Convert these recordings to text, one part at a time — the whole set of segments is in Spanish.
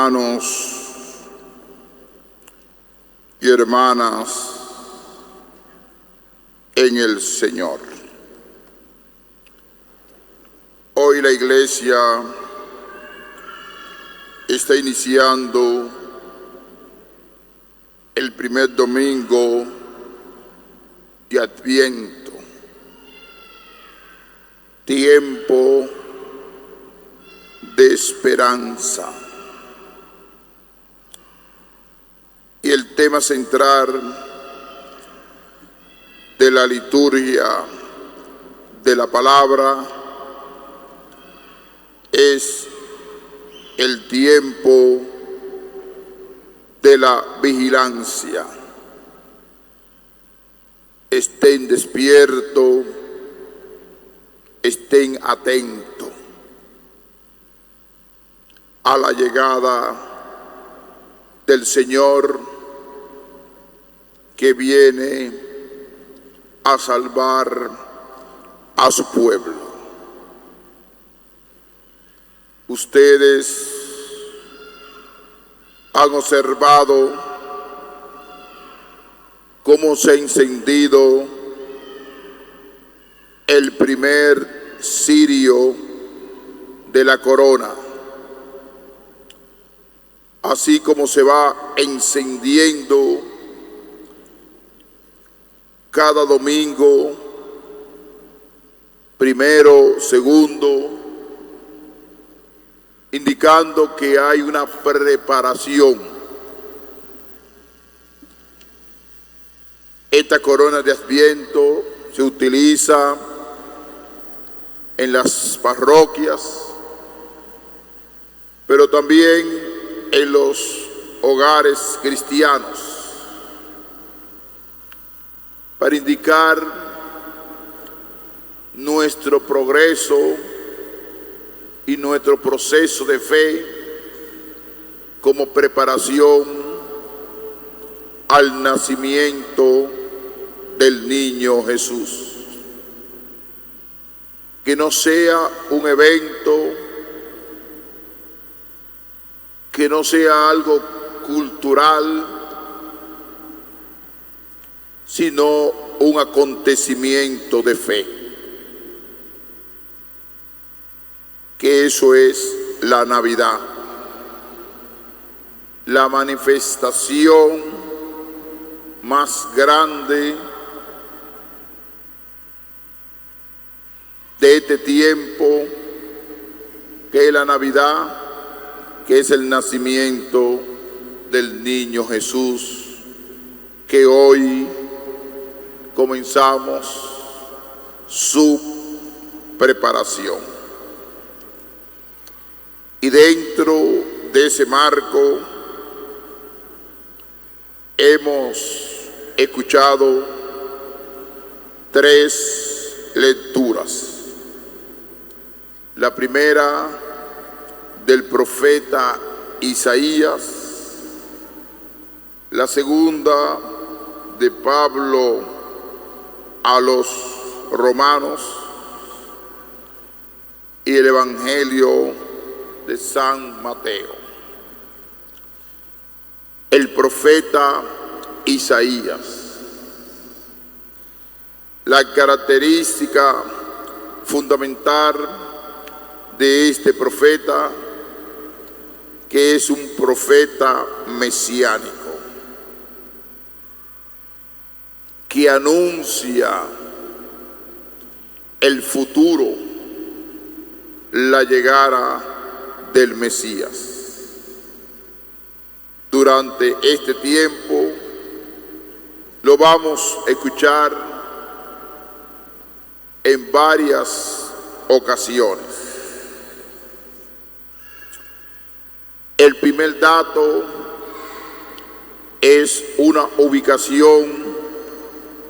hermanos y hermanas en el Señor. Hoy la Iglesia está iniciando el primer domingo de Adviento, tiempo de esperanza. Y el tema central de la liturgia de la palabra es el tiempo de la vigilancia. Estén despiertos, estén atentos a la llegada del Señor que viene a salvar a su pueblo. Ustedes han observado cómo se ha encendido el primer cirio de la corona, así como se va encendiendo cada domingo, primero, segundo, indicando que hay una preparación. Esta corona de Adviento se utiliza en las parroquias, pero también en los hogares cristianos, para indicar nuestro progreso y nuestro proceso de fe como preparación al nacimiento del niño Jesús. Que no sea un evento, que no sea algo cultural, sino un acontecimiento de fe. Que eso es la Navidad, la manifestación más grande de este tiempo, que es la Navidad, que es el nacimiento del niño Jesús, que hoy comenzamos su preparación. Y dentro de ese marco hemos escuchado 3 lecturas. La primera del profeta Isaías, la segunda de Pablo a los romanos y el Evangelio de San Mateo. El profeta Isaías. La característica fundamental de este profeta, que es un profeta mesiánico, que anuncia el futuro, la llegada del Mesías. Durante este tiempo lo vamos a escuchar en varias ocasiones. El primer dato es una ubicación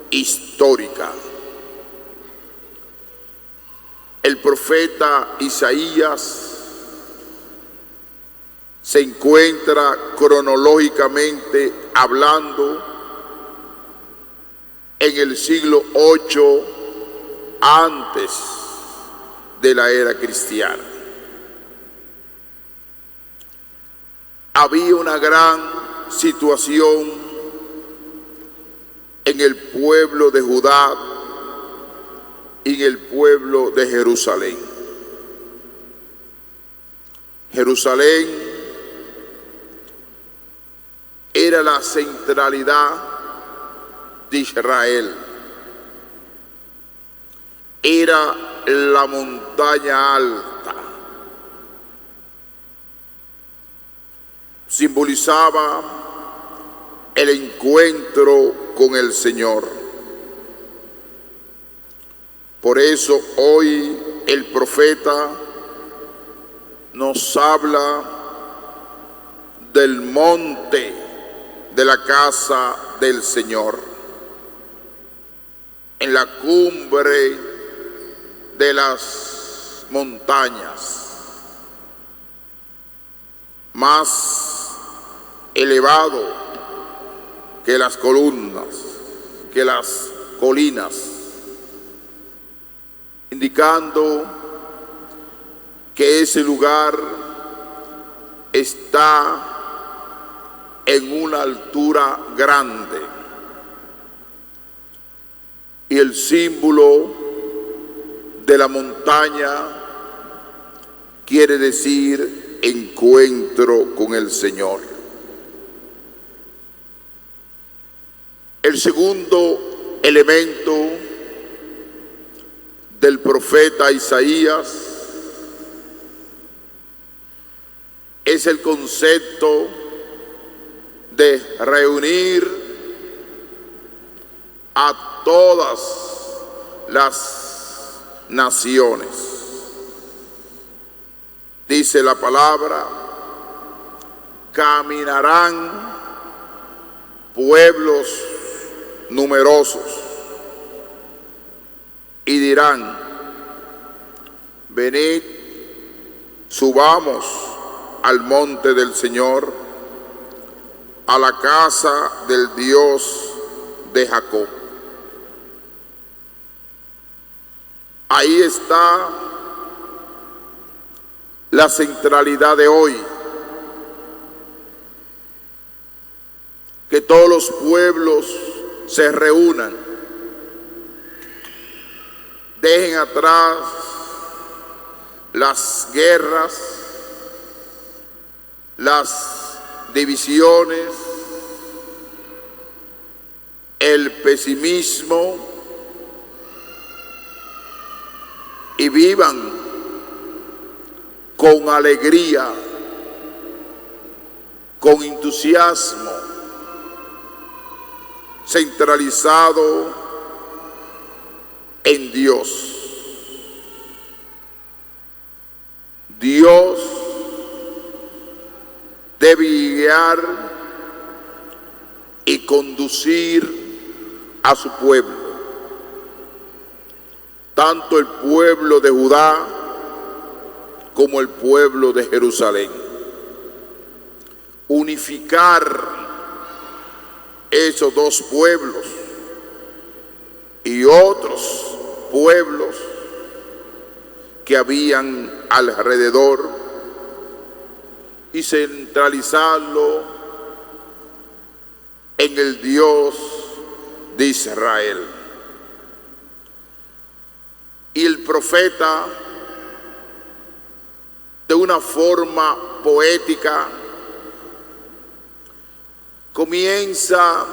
histórica. El profeta Isaías se encuentra cronológicamente hablando en el siglo VIII antes de la era cristiana. había una gran situación en el pueblo de Judá y en el pueblo de Jerusalén. Jerusalén era la centralidad de Israel. Era la montaña alta. Simbolizaba el encuentro con el Señor. Por eso hoy el profeta nos habla del monte de la casa del Señor, en la cumbre de las montañas, más elevado que las columnas, que las colinas, indicando que ese lugar está en una altura grande, y el símbolo de la montaña quiere decir encuentro con el Señor. El segundo elemento del profeta Isaías es el concepto de reunir a todas las naciones. Dice la palabra: caminarán pueblos numerosos y dirán: venid, subamos al monte del Señor, a la casa del Dios de Jacob. Ahí está la centralidad de hoy, que todos los pueblos se reúnan, dejen atrás las guerras, las divisiones, el pesimismo, y vivan con alegría, con entusiasmo, centralizado en Dios. Dios debe guiar y conducir a su pueblo, tanto el pueblo de Judá como el pueblo de Jerusalén. Unificar esos dos pueblos y otros pueblos que habían alrededor y centralizarlo en el Dios de Israel. Y el profeta, de una forma poética, comienza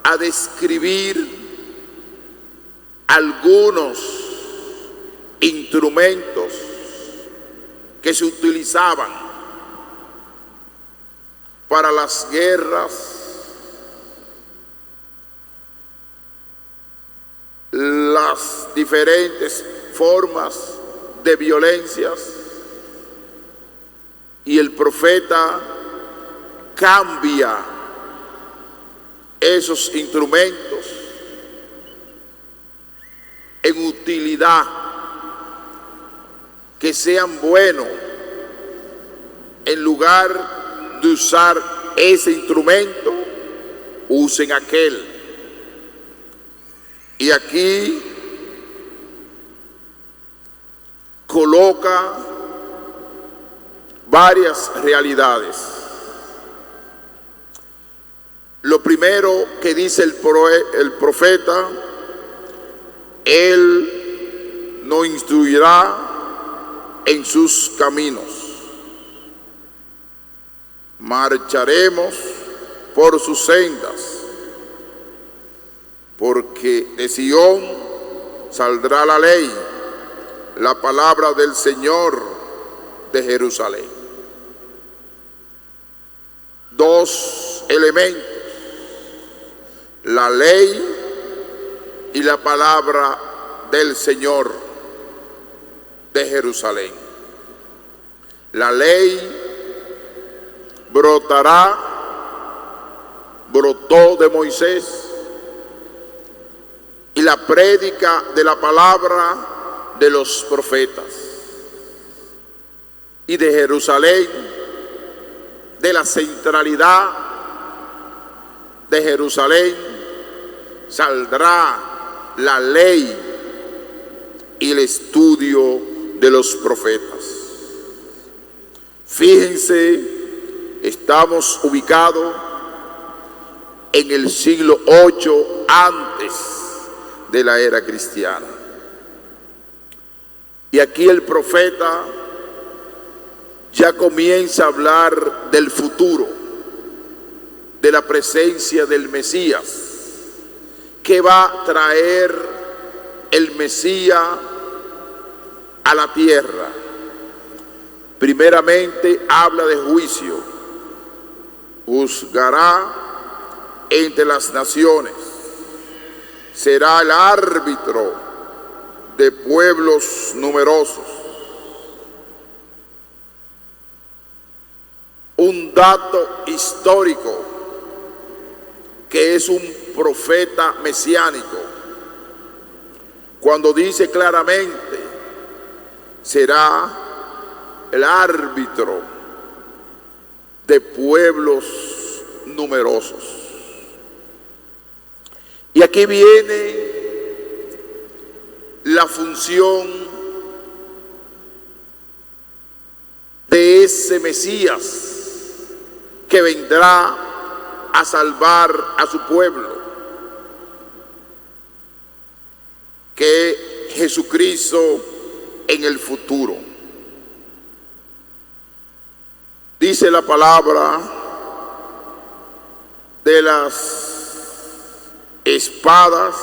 a describir algunos instrumentos que se utilizaban para las guerras, las diferentes formas de violencias, y el profeta cambia esos instrumentos en utilidad, que sean buenos. En lugar de usar ese instrumento, usen aquel. Y aquí coloca varias realidades. Lo primero que dice el profeta: Él nos instruirá en sus caminos. Marcharemos por sus sendas, porque de Sión saldrá la ley, la palabra del Señor de Jerusalén. Dos elementos: la ley y la palabra del Señor de Jerusalén. La ley brotó de Moisés, y la prédica de la palabra de los profetas. Y de Jerusalén, de la centralidad de Jerusalén, saldrá la ley y el estudio de los profetas. Fíjense, estamos ubicados en el siglo VIII antes de la era cristiana. Y aquí el profeta ya comienza a hablar del futuro, de la presencia del Mesías, que va a traer el Mesías a la tierra. Primeramente habla de juicio. Juzgará entre las naciones. Será el árbitro de pueblos numerosos. Un dato histórico, que es un profeta mesiánico, cuando dice claramente: será el árbitro de pueblos numerosos. Y aquí viene la función de ese Mesías que vendrá a salvar a su pueblo, que Jesucristo en el futuro. Dice la palabra: de las espadas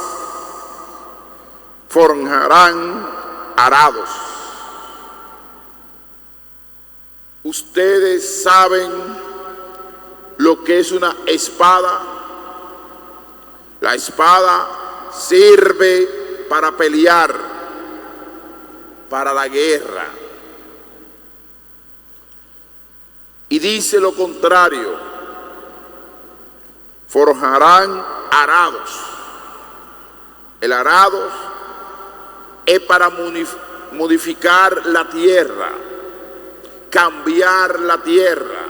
forjarán arados. Ustedes saben lo que es una espada. La espada sirve para pelear, para la guerra. Y dice lo contrario: forjarán arados. El arado es para modificar la tierra, cambiar la tierra,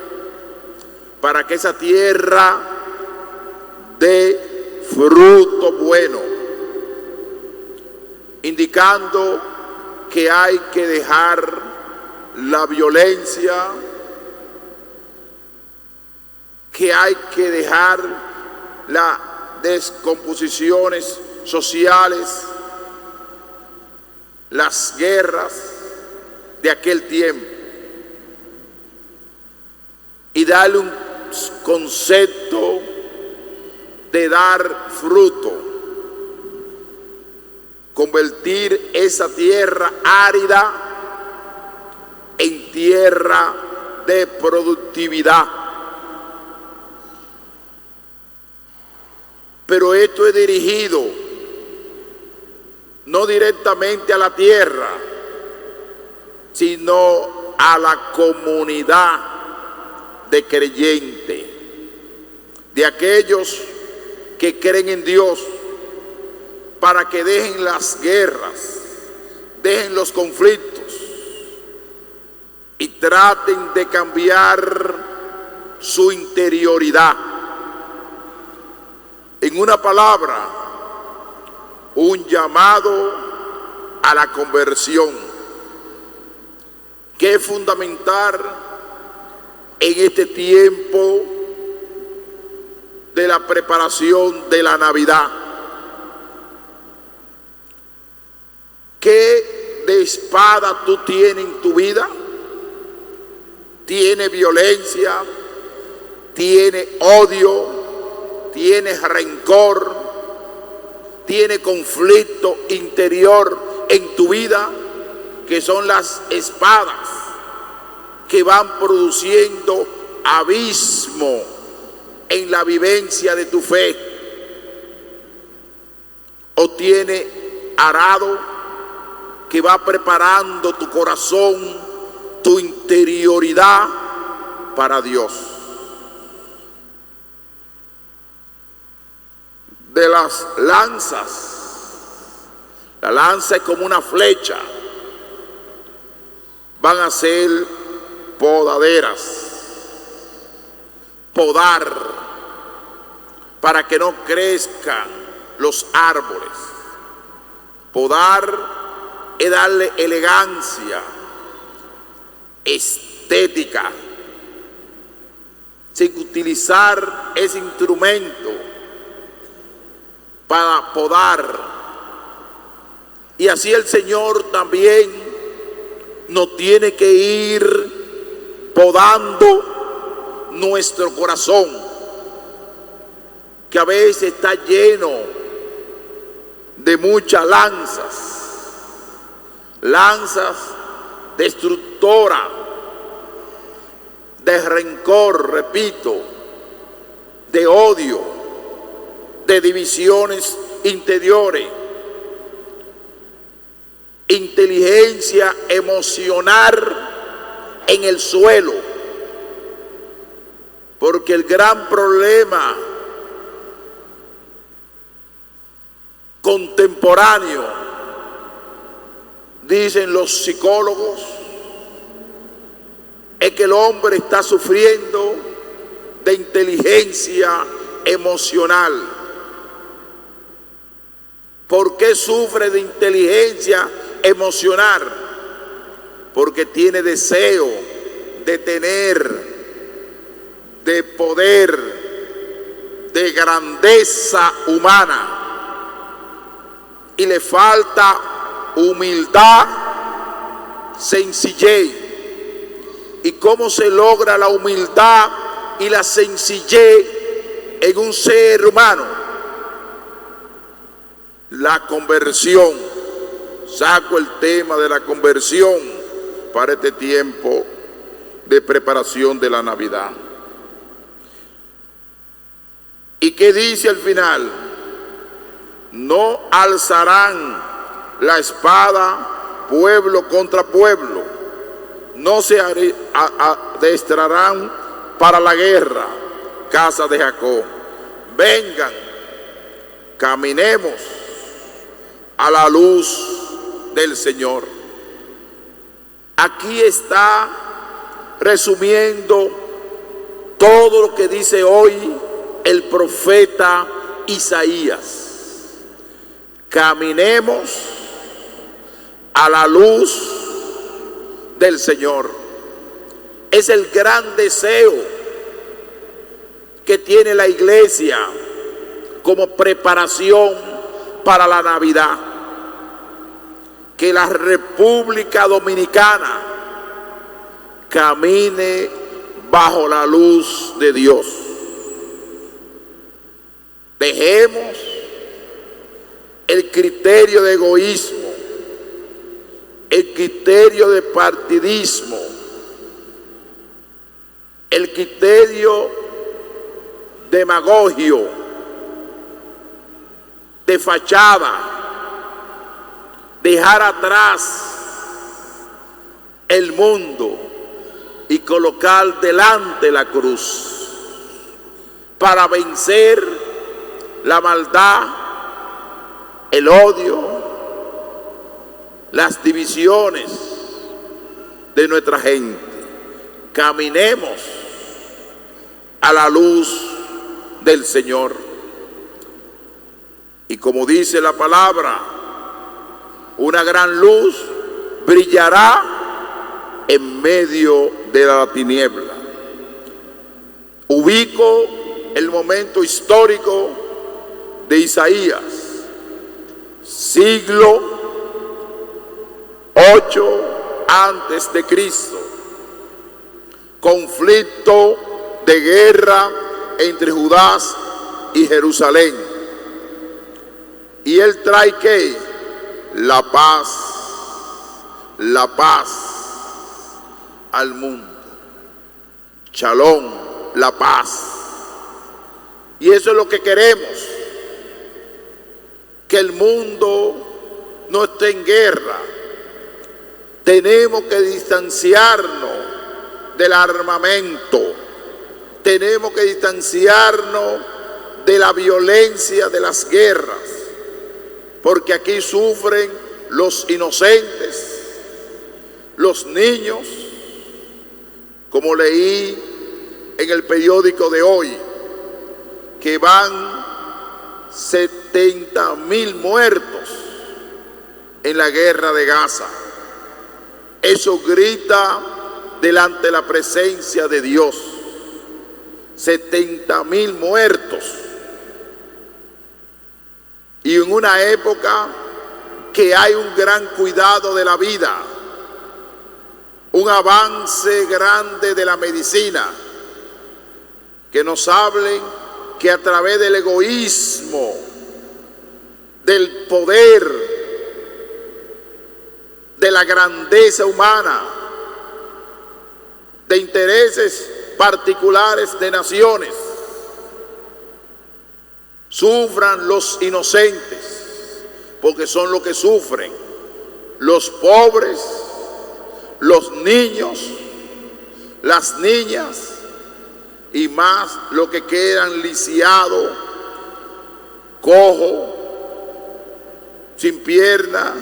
para que esa tierra dé fruto bueno, indicando que hay que dejar la violencia, que hay que dejar las descomposiciones sociales, las guerras de aquel tiempo, y darle un concepto de dar fruto, convertir esa tierra árida en tierra de productividad. Pero esto es dirigido no directamente a la tierra, sino a la comunidad de creyentes, de aquellos que creen en Dios, para que dejen las guerras, dejen los conflictos y traten de cambiar su interioridad. En una palabra, un llamado a la conversión, que es fundamental en este tiempo de la preparación de la Navidad. ¿Qué de espada tú tienes en tu vida? ¿Tiene violencia? ¿Tiene odio? ¿Tiene rencor? ¿Tiene conflicto interior en tu vida? Que son las espadas que van produciendo abismo en la vivencia de tu fe. ¿O tiene arado que va preparando tu corazón, tu interioridad para Dios? De las lanzas, la lanza es como una flecha, van a ser podaderas, podar para que no crezcan los árboles. Podar es darle elegancia, estética, sin utilizar ese instrumento para podar. Y así el Señor también nos tiene que ir podando nuestro corazón, que a veces está lleno de muchas lanzas destructoras, de rencor, repito, de odio, de divisiones interiores, inteligencia emocional en el suelo. Porque el gran problema contemporáneo, dicen los psicólogos, es que el hombre está sufriendo de inteligencia emocional. ¿Por qué sufre de inteligencia emocional? Porque tiene deseo de tener, de poder, de grandeza humana, y le falta humildad, sencillez. ¿Y cómo se logra la humildad y la sencillez en un ser humano? La conversión. Saco el tema de la conversión para este tiempo de preparación de la Navidad. ¿Y qué dice al final? No alzarán la espada pueblo contra pueblo, no se adestrarán para la guerra, casa de Jacob. Vengan, caminemos a la luz del Señor. Aquí está resumiendo todo lo que dice hoy el profeta Isaías. Caminemos a la luz del Señor. Es el gran deseo que tiene la iglesia como preparación para la Navidad. Que la República Dominicana camine bajo la luz de Dios. Dejemos el criterio de egoísmo, el criterio de partidismo, el criterio demagogio, de fachada, dejar atrás el mundo y colocar delante la cruz para vencer la maldad, el odio, las divisiones de nuestra gente. Caminemos a la luz del Señor. Y como dice la palabra, una gran luz brillará en medio de la tiniebla. Ubico el momento histórico de Isaías, siglo 8 antes de Cristo, conflicto de guerra entre Judá y Jerusalén. Y él trae ¿qué? La paz al mundo. Shalom, la paz. Y eso es lo que queremos, que el mundo no esté en guerra. Tenemos que distanciarnos del armamento, tenemos que distanciarnos de la violencia de las guerras, porque aquí sufren los inocentes, los niños, como leí en el periódico de hoy, que van 70.000 muertos en la guerra de Gaza. Eso grita delante de la presencia de Dios. 70.000 muertos. Y en una época que hay un gran cuidado de la vida, un avance grande de la medicina, que nos hablen que a través del egoísmo, del poder, de la grandeza humana, de intereses particulares de naciones, sufran los inocentes, porque son los que sufren, los pobres, los niños, las niñas, y más los que quedan lisiados, cojos, sin pierna,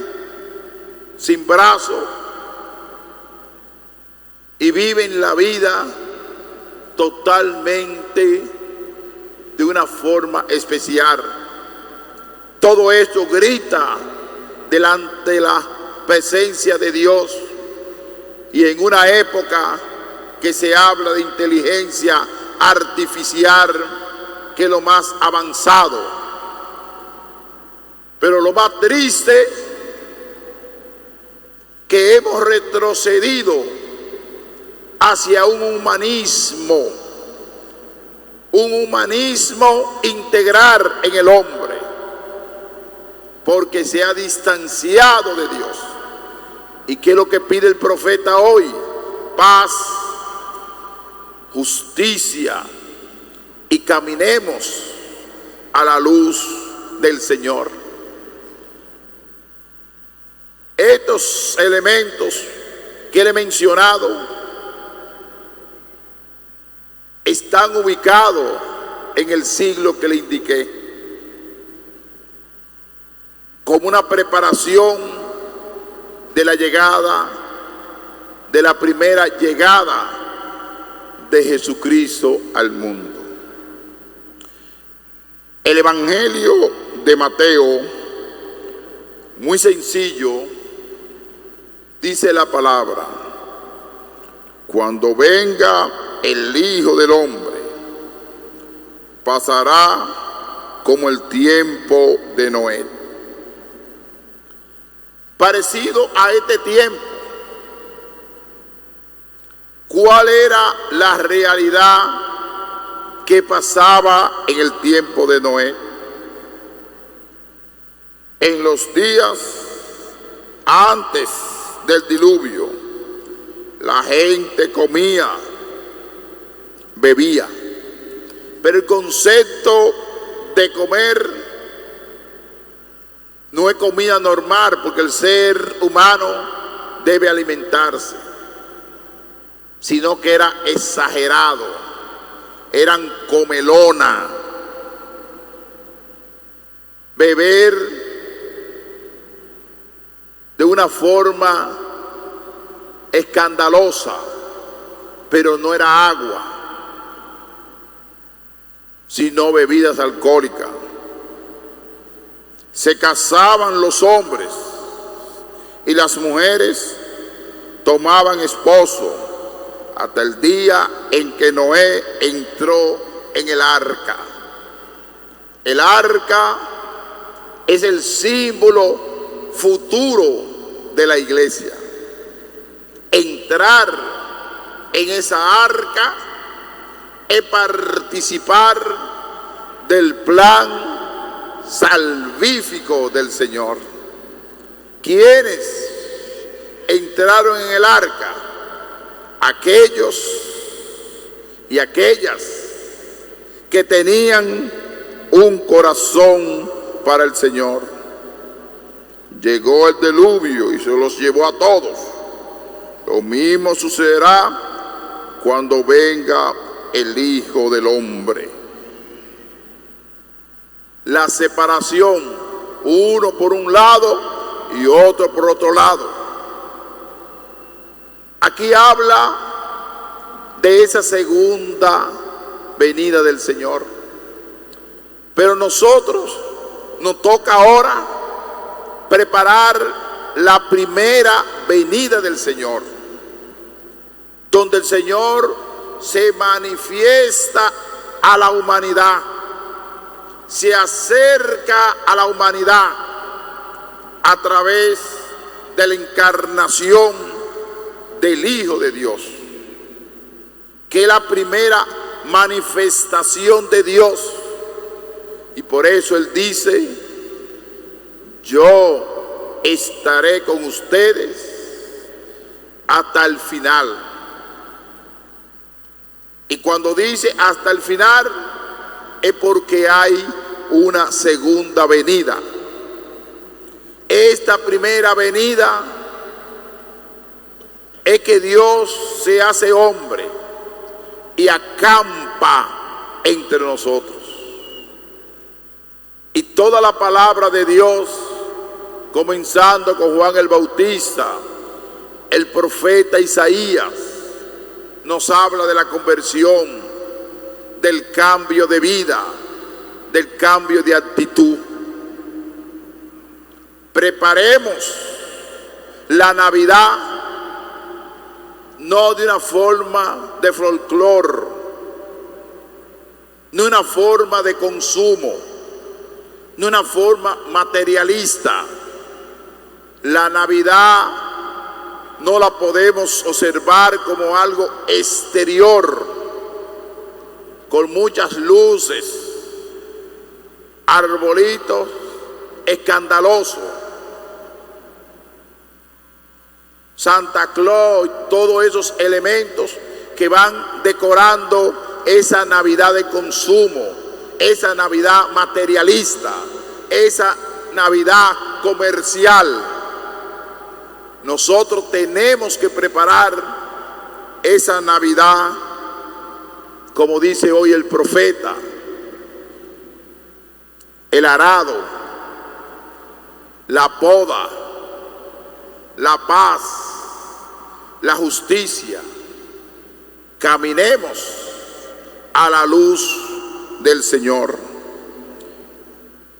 sin brazo, y viven la vida totalmente de una forma especial. Todo esto grita delante de la presencia de Dios, y en una época que se habla de inteligencia artificial, que es lo más avanzado. Pero lo más triste, que hemos retrocedido hacia un humanismo integral en el hombre, porque se ha distanciado de Dios. ¿Y qué es lo que pide el profeta hoy? Paz, justicia, y caminemos a la luz del Señor. Estos elementos que le he mencionado están ubicados en el siglo que le indiqué, como una preparación de la llegada, de la primera llegada de Jesucristo al mundo. El Evangelio de Mateo, muy sencillo, dice la palabra: cuando venga el Hijo del Hombre, pasará como el tiempo de Noé. Parecido a este tiempo. ¿Cuál era la realidad que pasaba en el tiempo de Noé? En los días antes del diluvio, la gente comía, bebía, pero el concepto de comer no es comida normal, porque el ser humano debe alimentarse, sino que era exagerado, eran comelona, beber de una forma escandalosa, pero no era agua, sino bebidas alcohólicas. Se casaban los hombres y las mujeres tomaban esposo hasta el día en que Noé entró en el arca. El arca es el símbolo futuro de la iglesia. Entrar en esa arca es participar del plan salvífico del Señor. ¿Quiénes entraron en el arca? Aquellos y aquellas que tenían un corazón para el Señor. Llegó el diluvio y se los llevó a todos. Lo mismo sucederá cuando venga el Hijo del Hombre. La separación, uno por un lado y otro por otro lado. Aquí habla de esa segunda venida del Señor. Pero nosotros nos toca ahora preparar la primera venida del Señor, donde el Señor se manifiesta a la humanidad, se acerca a la humanidad a través de la encarnación del Hijo de Dios, que es la primera manifestación de Dios. Y por eso Él dice: yo estaré con ustedes hasta el final. Y cuando dice hasta el final, es porque hay una segunda venida. Esta primera venida es que Dios se hace hombre y acampa entre nosotros. Y toda la palabra de Dios, comenzando con Juan el Bautista, el profeta Isaías, nos habla de la conversión, del cambio de vida, del cambio de actitud. Preparemos la Navidad no de una forma de folclore, no una forma de consumo, no una forma materialista. La Navidad no la podemos observar como algo exterior, con muchas luces, arbolitos escandalosos, Santa Claus, todos esos elementos que van decorando esa Navidad de consumo, esa Navidad materialista, esa Navidad comercial. Nosotros tenemos que preparar esa Navidad, como dice hoy el profeta: el arado, la poda, la paz, la justicia. Caminemos a la luz del Señor.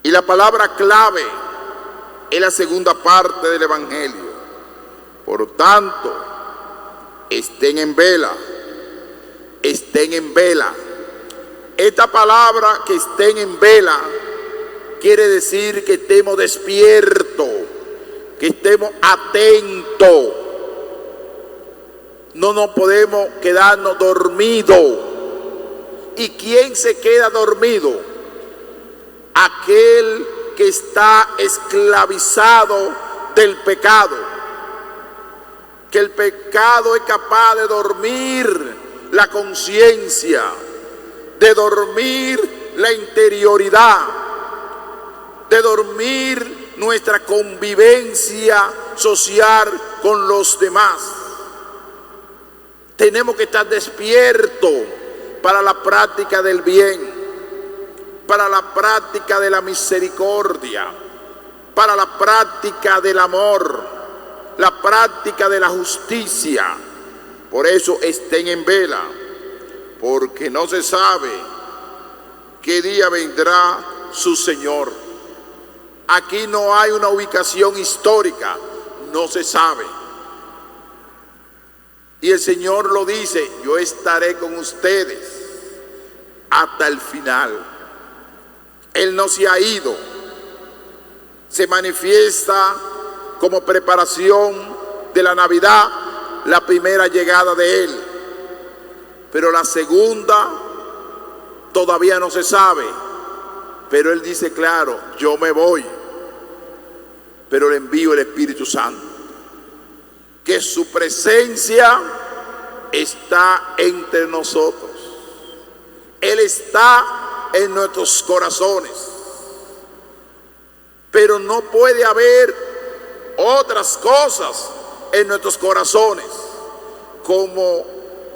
Y la palabra clave es la segunda parte del Evangelio. Por tanto, estén en vela, estén en vela. Esta palabra, que estén en vela, quiere decir que estemos despiertos, que estemos atentos. No nos podemos quedarnos dormidos. ¿Y quién se queda dormido? Aquel que está esclavizado del pecado. Que el pecado es capaz de dormir la conciencia, de dormir la interioridad, de dormir nuestra convivencia social con los demás. Tenemos que estar despiertos para la práctica del bien, para la práctica de la misericordia, para la práctica del amor, la práctica de la justicia. Por eso estén en vela, porque no se sabe qué día vendrá su Señor. Aquí no hay una ubicación histórica, no se sabe. Y el Señor lo dice: yo estaré con ustedes hasta el final. Él no se ha ido. Se manifiesta como preparación de la Navidad la primera llegada de Él. Pero la segunda todavía no se sabe. Pero Él dice claro: yo me voy, pero le envío el Espíritu Santo. Que su presencia está entre nosotros. Él está en nuestros corazones. Pero no puede haber otras cosas en nuestros corazones como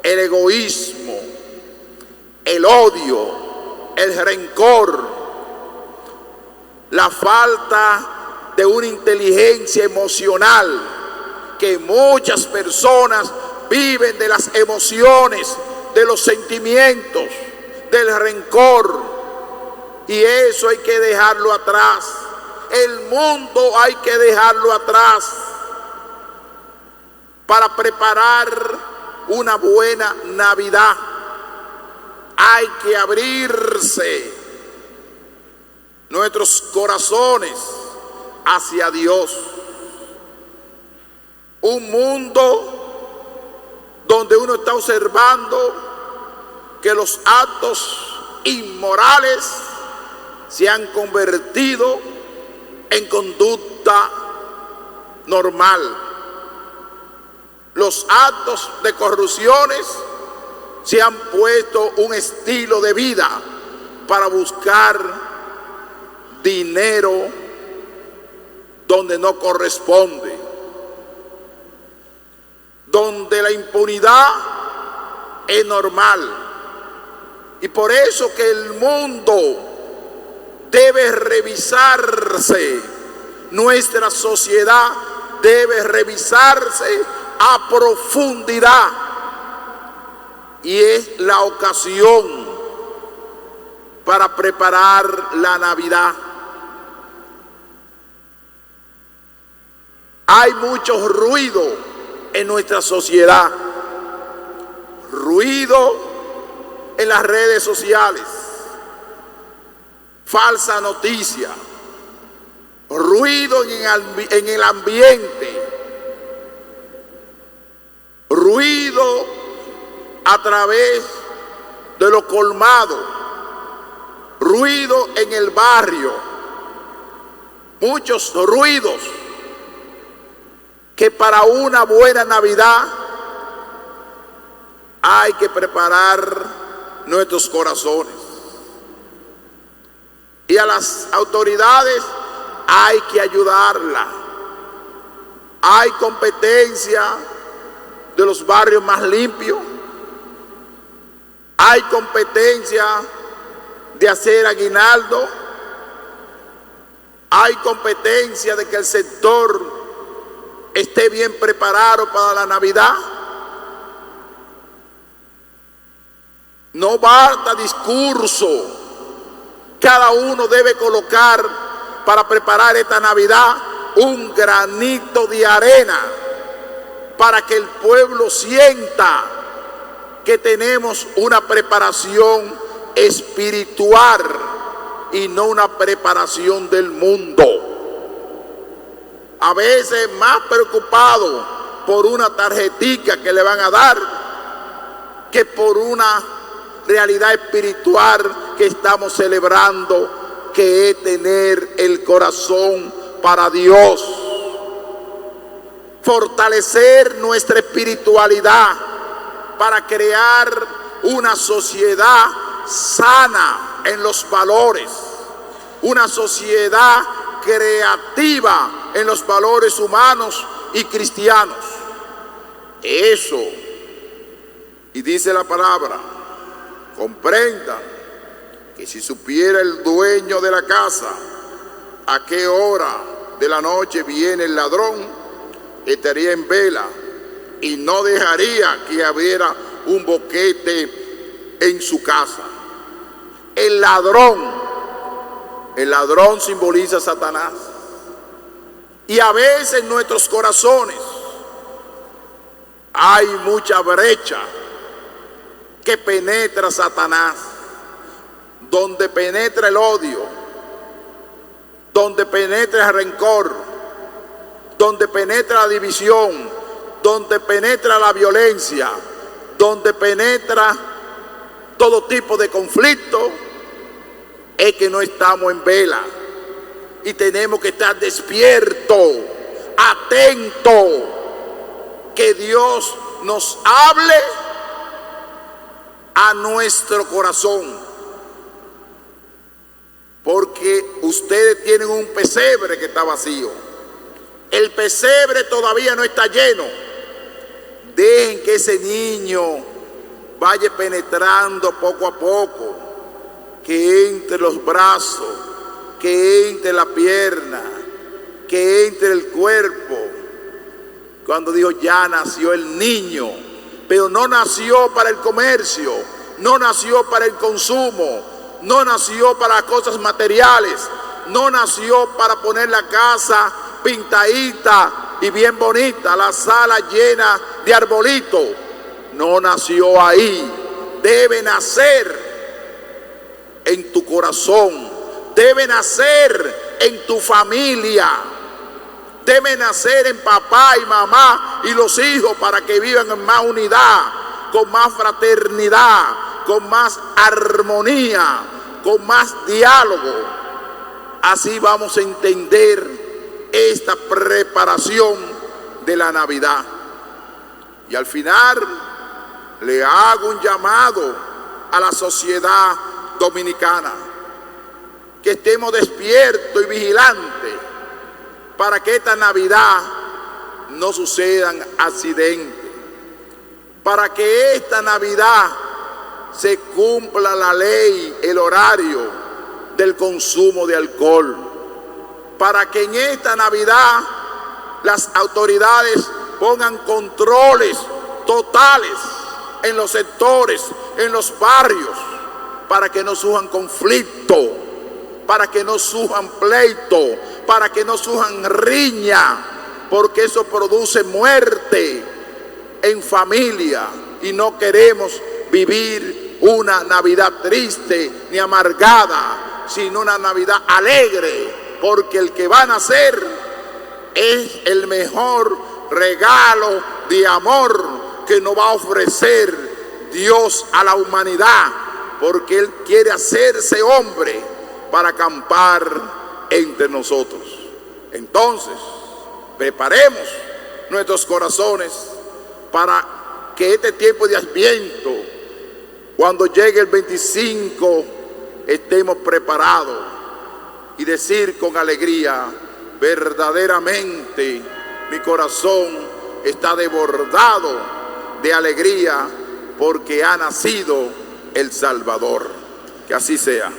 el egoísmo, el odio, el rencor, la falta de una inteligencia emocional, que muchas personas viven de las emociones, de los sentimientos, del rencor, y eso hay que dejarlo atrás. El mundo hay que dejarlo atrás para preparar una buena Navidad. Hay que abrirse nuestros corazones hacia Dios. Un mundo donde uno está observando que los actos inmorales se han convertido en conducta normal. Los actos de corrupciones se han puesto un estilo de vida para buscar dinero donde no corresponde, donde la impunidad es normal. Y por eso que el mundo debe revisarse, nuestra sociedad debe revisarse a profundidad, y es la ocasión para preparar la Navidad. Hay mucho ruido en nuestra sociedad, ruido en las redes sociales, falsa noticia, ruido en el ambiente, ruido a través de lo colmado, ruido en el barrio, muchos ruidos que para una buena Navidad hay que preparar nuestros corazones. Y a las autoridades hay que ayudarla. Hay competencia de los barrios más limpios. Hay competencia de hacer aguinaldo. Hay competencia de que el sector esté bien preparado para la Navidad. No basta discurso. Cada uno debe colocar para preparar esta Navidad un granito de arena para que el pueblo sienta que tenemos una preparación espiritual y no una preparación del mundo. A veces más preocupado por una tarjetica que le van a dar que por una realidad espiritual que estamos celebrando, que es tener el corazón para Dios. Fortalecer nuestra espiritualidad para crear una sociedad sana en los valores, una sociedad creativa en los valores humanos y cristianos. Eso, y dice la palabra, comprendan que si supiera el dueño de la casa a qué hora de la noche viene el ladrón, estaría en vela y no dejaría que hubiera un boquete en su casa. El ladrón simboliza a Satanás. Y a veces nuestros corazones hay mucha brecha que penetra Satanás, donde penetra el odio, donde penetra el rencor, donde penetra la división, donde penetra la violencia, donde penetra todo tipo de conflicto, es que no estamos en vela y tenemos que estar despiertos, atentos, que Dios nos hable a nuestro corazón, porque ustedes tienen un pesebre que está vacío. El pesebre todavía no está lleno. Dejen que ese niño vaya penetrando poco a poco, que entre los brazos, que entre la pierna, que entre el cuerpo. Cuando dijo ya nació el niño, pero no nació para el comercio, no nació para el consumo, no nació para cosas materiales, no nació para poner la casa pintadita y bien bonita, la sala llena de arbolitos. No nació ahí. Debe nacer en tu corazón, debe nacer en tu familia, debe nacer en papá y mamá y los hijos, para que vivan en más unidad, con más fraternidad, con más armonía, con más diálogo. Así vamos a entender esta preparación de la Navidad. Y al final le hago un llamado a la sociedad dominicana, que estemos despiertos y vigilantes para que esta Navidad no sucedan accidentes, para que esta Navidad se cumpla la ley, el horario del consumo de alcohol, para que en esta Navidad las autoridades pongan controles totales en los sectores, en los barrios, para que no surjan conflictos, para que no surjan pleitos, para que no surjan riña, porque eso produce muerte en familia y no queremos vivir una Navidad triste ni amargada, sino una Navidad alegre, porque el que va a nacer es el mejor regalo de amor que nos va a ofrecer Dios a la humanidad, porque Él quiere hacerse hombre para acampar entre nosotros. Entonces, preparemos nuestros corazones para que este tiempo de Adviento, cuando llegue el 25, estemos preparados y decir con alegría: verdaderamente mi corazón está desbordado de alegría porque ha nacido el Salvador. Que así sea.